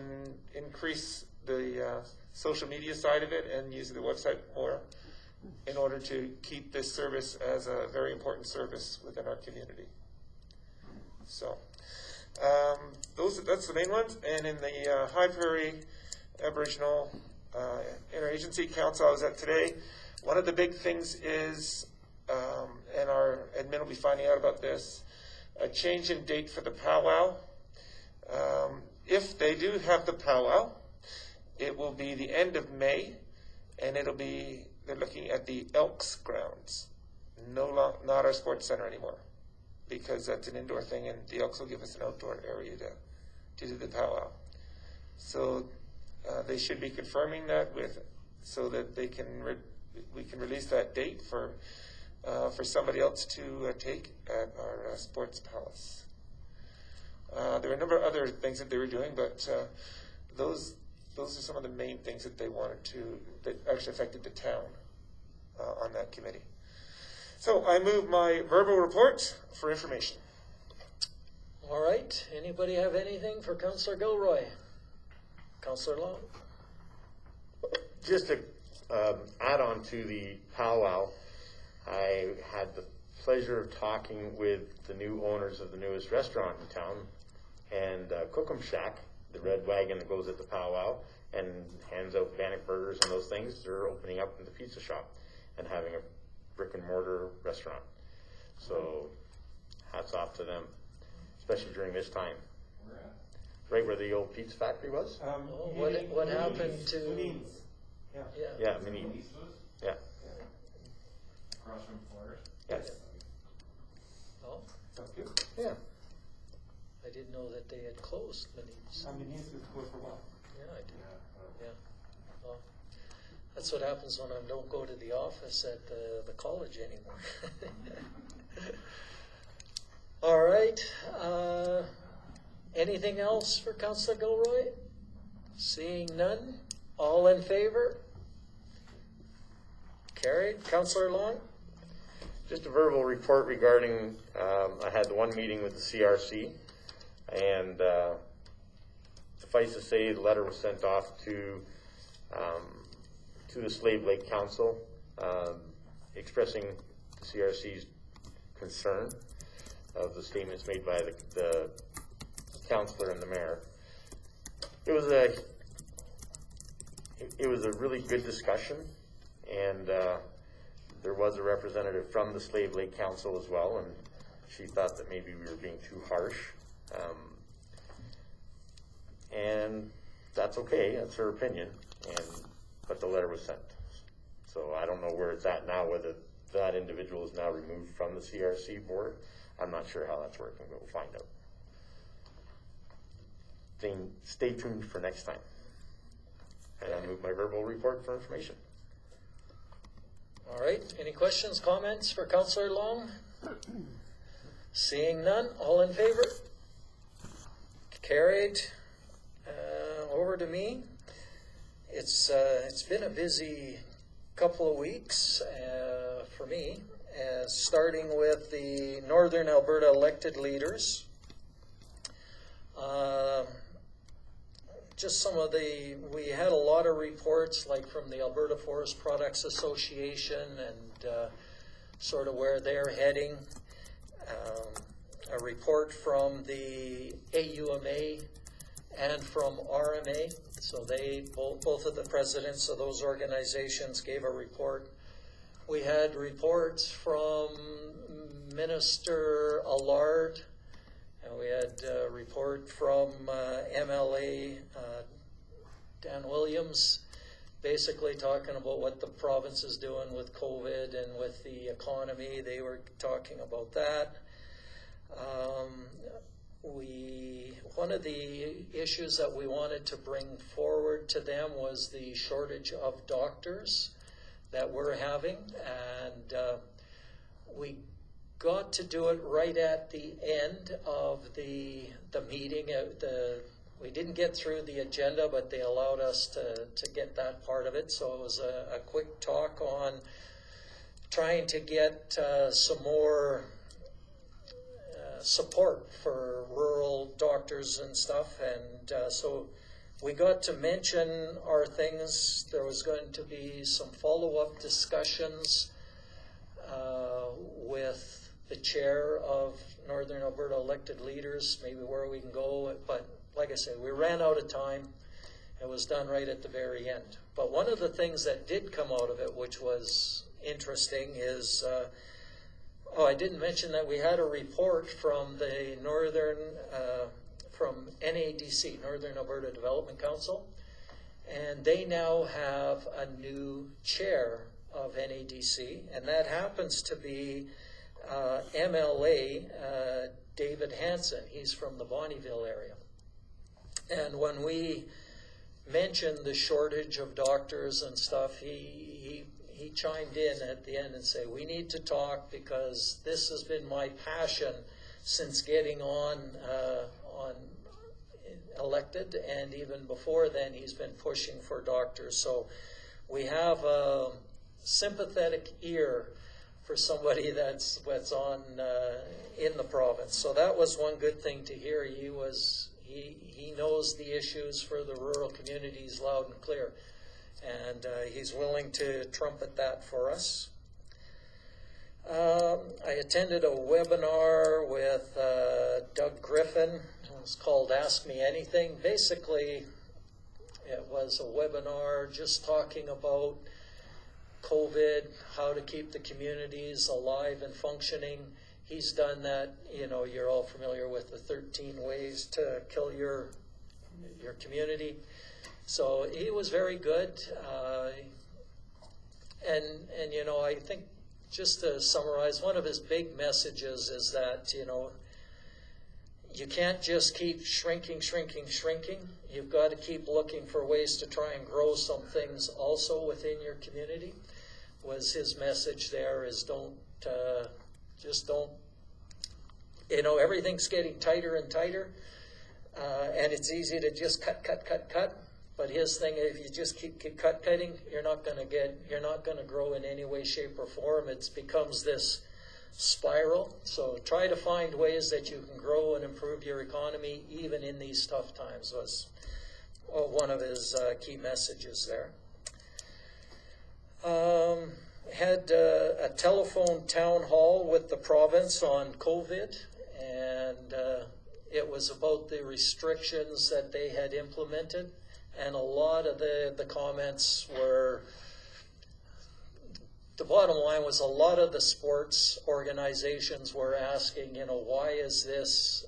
increase the social media side of it and use the website more in order to keep this service as a very important service within our community. So that's the main ones. And in the High Prairie Aboriginal Interagency Council I was at today, one of the big things is, and our admin will be finding out about this, a change in date for the powwow. If they do have the powwow, it will be the end of May, and they're looking at the Elks grounds, not our sports center anymore, because that's an indoor thing, and the Elks will give us an outdoor area to do the powwow. So they should be confirming that so that we can release that date for somebody else to take at our sports palace. There were a number of other things that they were doing, but those are some of the main things that they wanted that actually affected the town on that committee. So I move my verbal report for information. All right. Anybody have anything for Councillor Gilroy? Councillor Long? Just to add on to the powwow, I had the pleasure of talking with the new owners of the newest restaurant in town, and Cookum Shack, the red wagon that goes at the powwow and hands out Bannock burgers and those things. They're opening up in the pizza shop and having a brick and mortar restaurant. So hats off to them, especially during this time. Right where the old pizza factory was? What happened to... Yeah, Mini. Yeah. Across from Forest? Yes. Oh, Sounds good. Yeah. I didn't know that they had closed Minnie's. Minnie's was closed for a while. Yeah, I did. Yeah. Well, that's what happens when I don't go to the office at the college anymore. All right. Anything else for Councillor Gilroy? Seeing none, all in favor? Carried. Councillor Long? Just a verbal report regarding, I had one meeting with the CRC, and suffice to say, the letter was sent off to the Slave Lake Council, expressing the CRC's concern of the statements made by the councillor and the mayor. It was a really good discussion, and there was a representative from the Slave Lake Council as well, and she thought that maybe we were being too harsh. And that's okay, that's her opinion, but the letter was sent. So I don't know where it's at now, whether that individual is now removed from the CRC board. I'm not sure how that's working, but we'll find out. Then stay tuned for next time. And I move my verbal report for information. All right, any questions, comments for Councillor Long? Seeing none, all in favor? Carried. Over to me. It's been a busy couple of weeks for me, starting with the Northern Alberta elected leaders. Just some of we had a lot of reports, like from the Alberta Forest Products Association and sort of where they're heading. A report from the AUMA and from RMA. So they, both of the presidents of those organizations gave a report. We had reports from Minister Allard, and we had a report from MLA Dan Williams, basically talking about what the province is doing with COVID and with the economy. They were talking about that. One of the issues that we wanted to bring forward to them was the shortage of doctors that we're having, and we got to do it right at the end of the meeting. We didn't get through the agenda, but they allowed us to get that part of it. So it was a quick talk on trying to get some more support for rural doctors and stuff, and so we got to mention our things. There was going to be some follow-up discussions with the chair of Northern Alberta elected leaders, maybe where we can go, but like I said, we ran out of time. It was done right at the very end. But one of the things that did come out of it, which was interesting, is I didn't mention that we had a report from the from NADC, Northern Alberta Development Council, and they now have a new chair of NADC, and that happens to be MLA David Hansen. He's from the Bonnyville area. And when we mentioned the shortage of doctors and stuff, he chimed in at the end and said, we need to talk because this has been my passion since getting on elected, and even before then he's been pushing for doctors. So we have a sympathetic ear for somebody that's on in the province. So that was one good thing to hear. He knows the issues for the rural communities loud and clear. And he's willing to trumpet that for us. I attended a webinar with Doug Griffin. It was called Ask Me Anything. Basically, it was a webinar just talking about COVID, how to keep the communities alive and functioning. He's done that, you're all familiar with the 13 ways to kill your community. So he was very good, and I think, just to summarize, one of his big messages is that, you can't just keep shrinking. You've got to keep looking for ways to try and grow some things also within your community. Was his message there, is don't, everything's getting tighter and tighter, and it's easy to just cut. But his thing, if you just keep cutting, you're not going to grow in any way, shape, or form. It becomes this spiral. So try to find ways that you can grow and improve your economy even in these tough times was one of his key messages there. Had a telephone town hall with the province on COVID, and it was about the restrictions that they had implemented, and a lot of the comments were, the bottom line was a lot of the sports organizations were asking, why is this,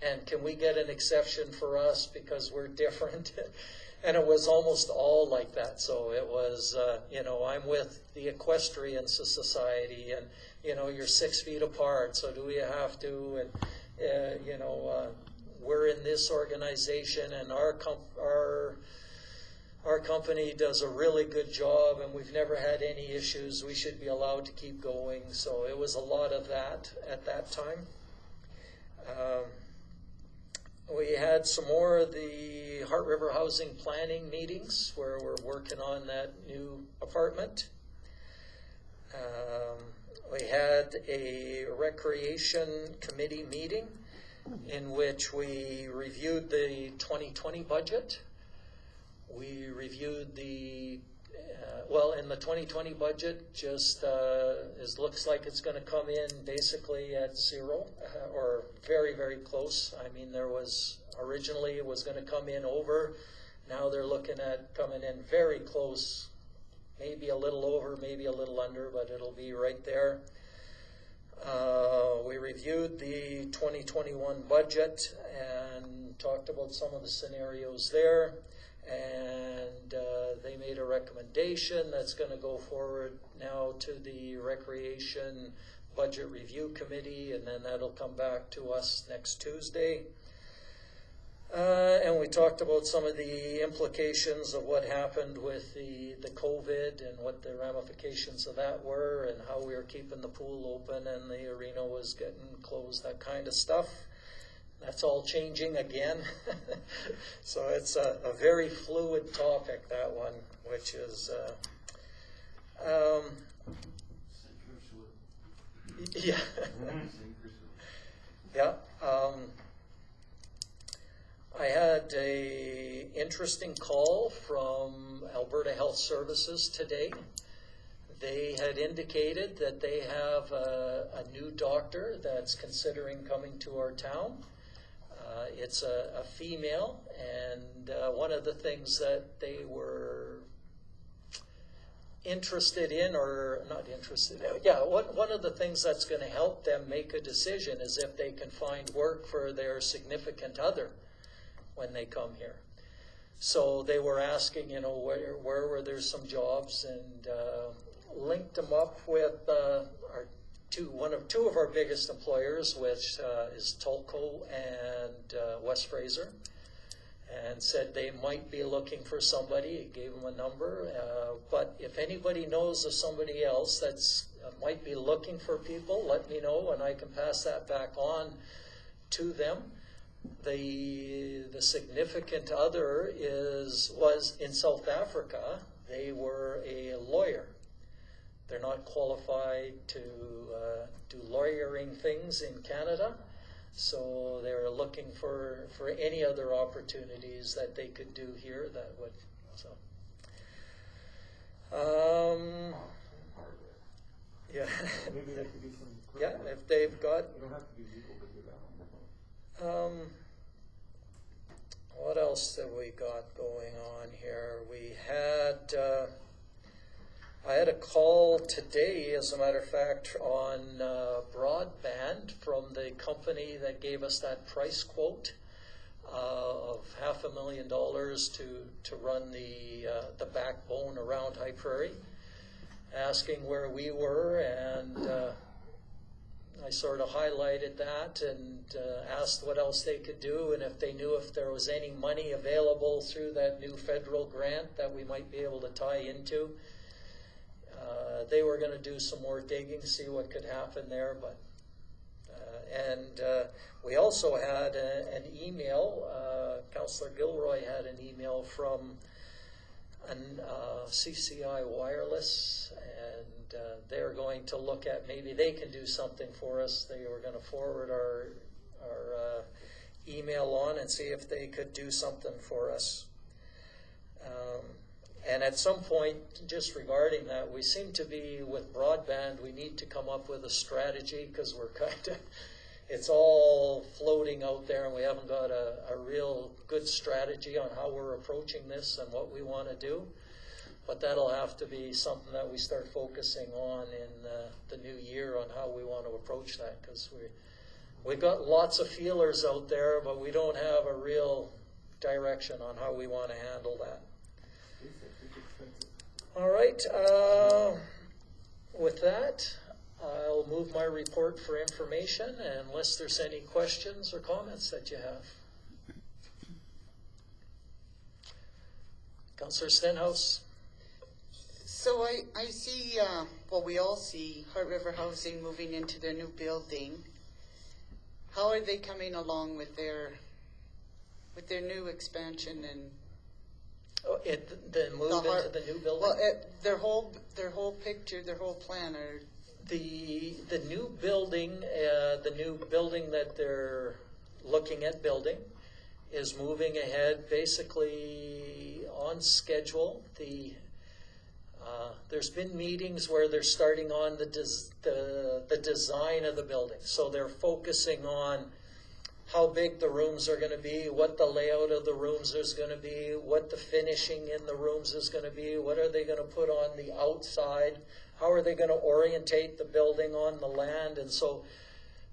and can we get an exception for us because we're different? And it was almost all like that. So it was, I'm with the Equestrian Society, and, you're 6 feet apart, so do we have to, and, we're in this organization, and our company does a really good job, and we've never had any issues. We should be allowed to keep going. So it was a lot of that at that time. We had some more of the Heart River Housing Planning meetings where we're working on that new apartment. We had a recreation committee meeting in which we reviewed the 2020 budget. We reviewed the, in the 2020 budget, just looks like it's going to come in basically at zero, or very, very close. I mean, there was, originally it was going to come in over. Now they're looking at coming in very close, maybe a little over, maybe a little under, but it'll be right there. We reviewed the 2021 budget and talked about some of the scenarios there. And they made a recommendation that's going to go forward now to the Recreation Budget Review Committee, and then that'll come back to us next Tuesday. And we talked about some of the implications of what happened with the COVID and what the ramifications of that were, and how we were keeping the pool open and the arena was getting closed, that kind of stuff. That's all changing again. So it's a very fluid topic, that one, which is, yeah. Yeah. I had a interesting call from Alberta Health Services today. They had indicated that they have a new doctor that's considering coming to our town. It's a female, and one of the things that they were interested in, or not interested in, one of the things that's going to help them make a decision is if they can find work for their significant other when they come here. So they were asking, where were there some jobs, and linked them up with two of our biggest employers, which is Tolko and West Fraser, and said they might be looking for somebody. Gave them a number, but if anybody knows of somebody else that's might be looking for people, let me know, and I can pass that back on to them. The significant other was in South Africa. They were a lawyer. They're not qualified to do lawyering things in Canada, so they're looking for any other opportunities that they could do here that would. So, yeah. Maybe they could do some. Yeah, if they've got. You don't have to be legal to do that. What else have we got going on here? We had. I had a call today, as a matter of fact, on broadband from the company that gave us that price quote of $500,000 to run the backbone around High Prairie, asking where we were, and I sort of highlighted that and asked what else they could do, and if they knew if there was any money available through that new federal grant that we might be able to tie into. They were going to do some more digging, see what could happen there, but we also had an email. Councillor Gilroy had an email from CCI Wireless, and they're going to look at, maybe they can do something for us. They were going to forward our email on and see if they could do something for us. And at some point, just regarding that, we seem to be, with broadband, we need to come up with a strategy, because we're kind of, it's all floating out there and we haven't got a real good strategy on how we're approaching this and what we want to do. But that'll have to be something that we start focusing on in the new year, on how we want to approach that, because we've got lots of feelers out there, but we don't have a real direction on how we want to handle that. All right. With that, I'll move my report for information, unless there's any questions or comments that you have. Councillor Stenhouse. So I see, well, we all see Heart River Housing moving into their new building. How are they coming along with their new expansion and the move into the new building? Well, their whole picture, their whole plan, are the new building that they're looking at building is moving ahead basically on schedule. There's been meetings where they're starting on the design of the building. So they're focusing on how big the rooms are going to be, what the layout of the rooms is going to be, what the finishing in the rooms is going to be, what are they going to put on the outside, how are they going to orientate the building on the land. And so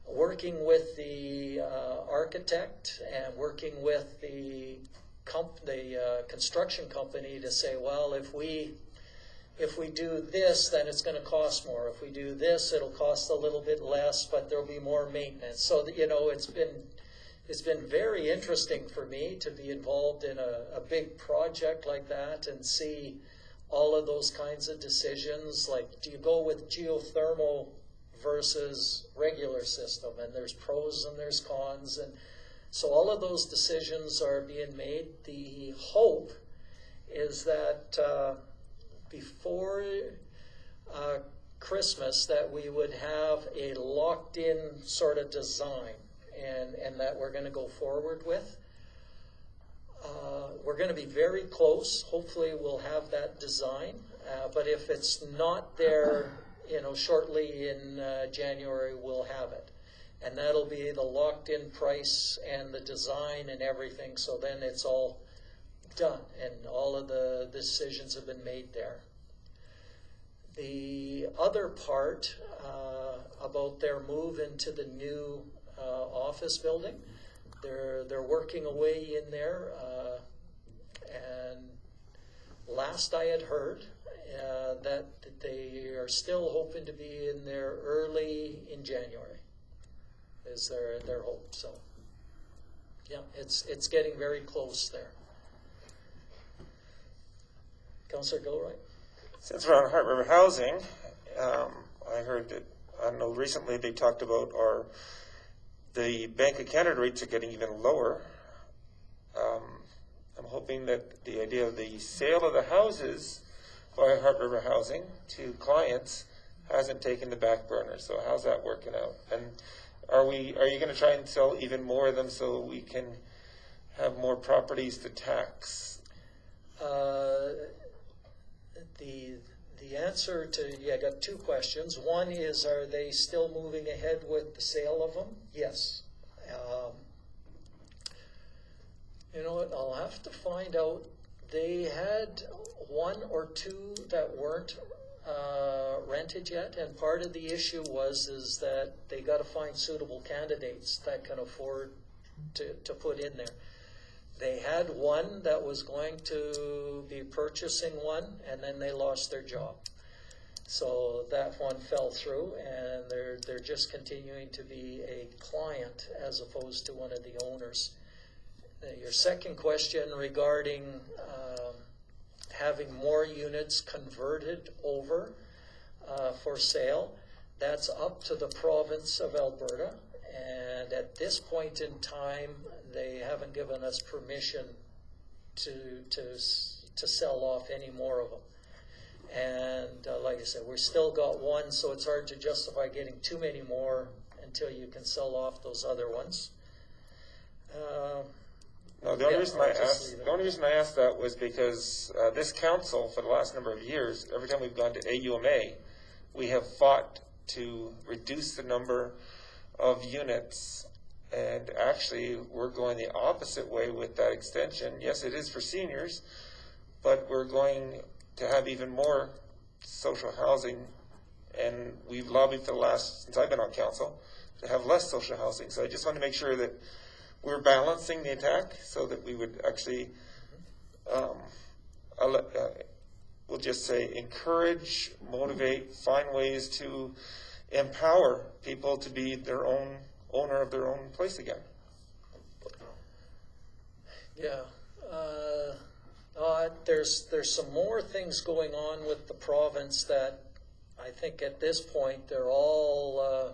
working with the architect and working with the construction company to say, well, if we do this, then it's going to cost more. If we do this, it'll cost a little bit less, but there'll be more maintenance. So that, it's been very interesting for me to be involved in a big project like that and see all of those kinds of decisions. Like, do you go with geothermal versus regular system? And there's pros and there's cons. And so all of those decisions are being made. The hope is that before Christmas, that we would have a locked-in sort of design and that we're going to go forward with. We're going to be very close. Hopefully we'll have that design. But if it's not there, shortly in January, we'll have it. And that'll be the locked-in price and the design and everything. So then it's all done and all of the decisions have been made there. The other part about their move into the new office building, they're working away in there, and last I had heard that they are still hoping to be in there early in January is their hope. So yeah, it's getting very close there. Councillor Gilroy. Since we're on Heart River Housing, I heard that, I know recently they talked about the Bank of Canada rates are getting even lower. I'm hoping that the idea of the sale of the houses by Heart River Housing to clients hasn't taken the back burner. So how's that working out? And are you going to try and sell even more of them so we can have more properties to tax? The answer to, I got two questions. One is, are they still moving ahead with the sale of them? Yes. You know what, I'll have to find out. They had one or two that weren't rented yet, and part of the issue is that they got to find suitable candidates that can afford to put in there. They had one that was going to be purchasing one, and then they lost their job. So that one fell through, and they're just continuing to be a client as opposed to one of the owners. Your second question regarding having more units converted over for sale, that's up to the province of Alberta. And at this point in time, they haven't given us permission to sell off any more of them. And like like I said, we're still got one, so it's hard to justify getting too many more until you can sell off those other ones. No, the only Yeah, reason I'll I just asked leave it. the only reason I asked that was because this council, for the last number of years, every time we've gone to AUMA, we have fought to reduce the number of units, and actually we're going the opposite way with that extension. Yes, it is for seniors, but we're going to have even more social housing, and we've lobbied for the last, since I've been on council, to have less social housing. So I just want to make sure that we're balancing the attack so that we would actually, we'll just say, encourage, motivate, find ways to empower people to be their own owner of their own place again. Yeah. There's some more things going on with the province that I think at this point they're all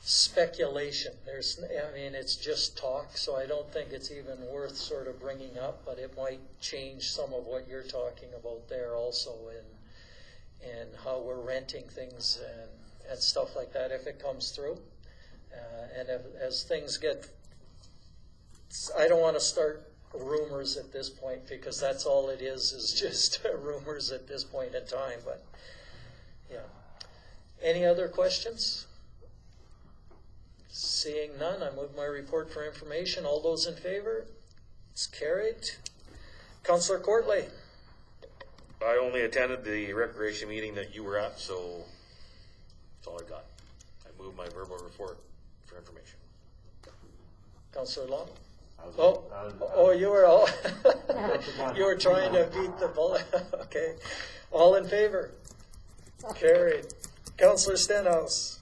speculation. It's just talk, so I don't think it's even worth sort of bringing up, but it might change some of what you're talking about there also in how we're renting things and stuff like that if it comes through. And as things get, I don't want to start rumors at this point because that's all it is just rumors at this point in time. But yeah, any other questions? Seeing none, I move my report for information. All those in favor? It's carried. Councillor Courtley. I only attended the recreation meeting that you were at, so that's all I got. I move my verbal report for information. Councillor Long. You were all you were trying to beat the bullet. Okay. All in favor? Carried. Councillor Stenhouse.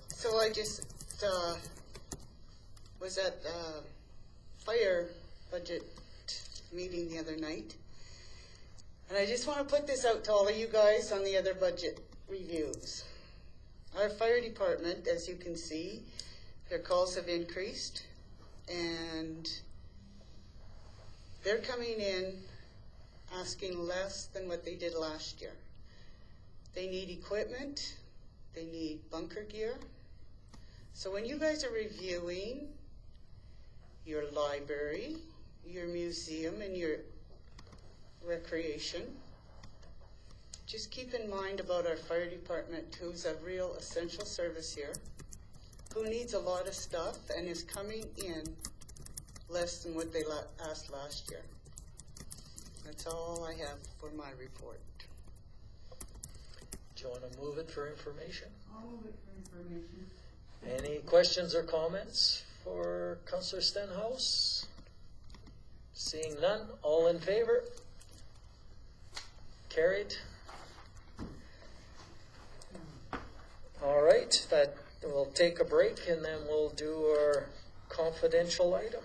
So I just was at fire budget meeting the other night, and I just want to put this out to all of you guys on the other budget reviews. Our fire department, as you can see, their calls have increased, and they're coming in asking less than what they did last year. They need equipment, they need bunker gear. So when you guys are reviewing your library, your museum, and your recreation, just keep in mind about our fire department, who's a real essential service here, who needs a lot of stuff and is coming in less than what they asked last year. That's all I have for my report. Do you want to move it for information? I'll move it for information. Any questions or comments for Councillor Stenhouse? Seeing none, all in favor? Carried. All right, that we'll take a break and then we'll do our confidential item.